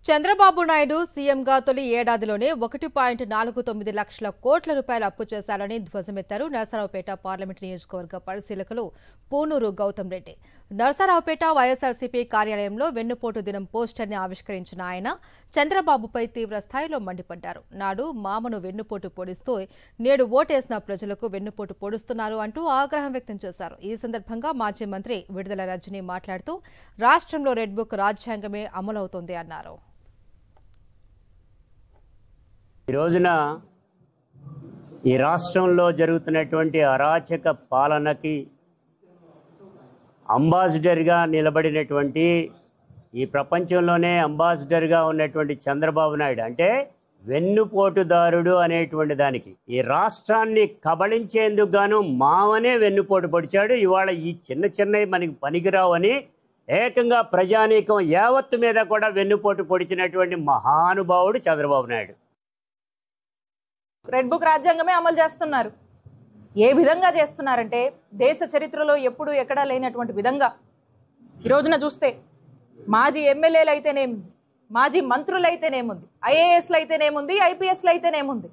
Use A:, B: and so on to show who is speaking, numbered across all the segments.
A: చంద్రబాబు నాయుడు సీఎంగా తొలి ఏడాదిలోనే 1.49 లక్షల కోట్ల రూపాయల అప్పు చేశారని ధ్వజమెత్తారు నరసరావుపేట పార్లమెంట్ నియోజకవర్గ పరిశీలకులు పూనూరు గౌతమ్ రెడ్డి. నరసరావుపేట వైఎస్ఆర్సీపీ కార్యాలయంలో వెన్నుపోటు దినం పోస్టర్ని ఆవిష్కరించిన ఆయన చంద్రబాబుపై తీవ్ర స్థాయిలో మండిపడ్డారు. నాడు మామను వెన్నుపోటు పొడిస్తూ నేడు ఓటేసిన ప్రజలకు వెన్నుపోటు పొడుస్తున్నారు అంటూ ఆగ్రహం వ్యక్తం చేశారు. ఈ సందర్భంగా మాజీ మంత్రి విడుదల రజని మాట్లాడుతూ రాష్ట్రంలో రెడ్ బుక్ రాజ్యాంగమే అమలవుతోంది అన్నారు.
B: ఈ రోజున ఈ రాష్ట్రంలో జరుగుతున్నటువంటి అరాచక పాలనకి అంబాసిడర్గా నిలబడినటువంటి ఈ ప్రపంచంలోనే అంబాసిడర్గా ఉన్నటువంటి చంద్రబాబు నాయుడు అంటే వెన్నుపోటుదారుడు అనేటువంటి దానికి ఈ రాష్ట్రాన్ని కబళించేందుకు గాను మావనే వెన్నుపోటు పొడిచాడు. ఇవాళ ఈ చిన్నవి మనకి పనికిరావు అని ఏకంగా ప్రజానీకం యావత్తు మీద కూడా వెన్నుపోటు పొడిచినటువంటి మహానుభావుడు చంద్రబాబు నాయుడు.
C: రెడ్ బుక్ రాజ్యాంగమే అమలు చేస్తున్నారు. ఏ విధంగా చేస్తున్నారంటే దేశ చరిత్రలో ఎప్పుడు ఎక్కడా లేనటువంటి విధంగా ఈ రోజున చూస్తే మాజీ ఎమ్మెల్యేలు అయితేనేముంది, మాజీ మంత్రులు అయితేనేముంది, ఐఏఎస్లు అయితేనేముంది, ఐపీఎస్లు అయితేనేముంది,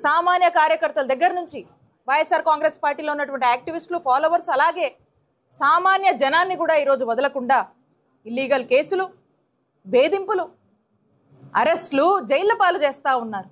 C: సామాన్య కార్యకర్తల దగ్గర నుంచి వైఎస్ఆర్ కాంగ్రెస్ పార్టీలో ఉన్నటువంటి యాక్టివిస్టులు, ఫాలోవర్స్, అలాగే సామాన్య జనాన్ని కూడా ఈరోజు వదలకుండా ఇల్లీగల్ కేసులు, వేధింపులు, అరెస్టులు, జైళ్ల పాలు చేస్తూ ఉన్నారు.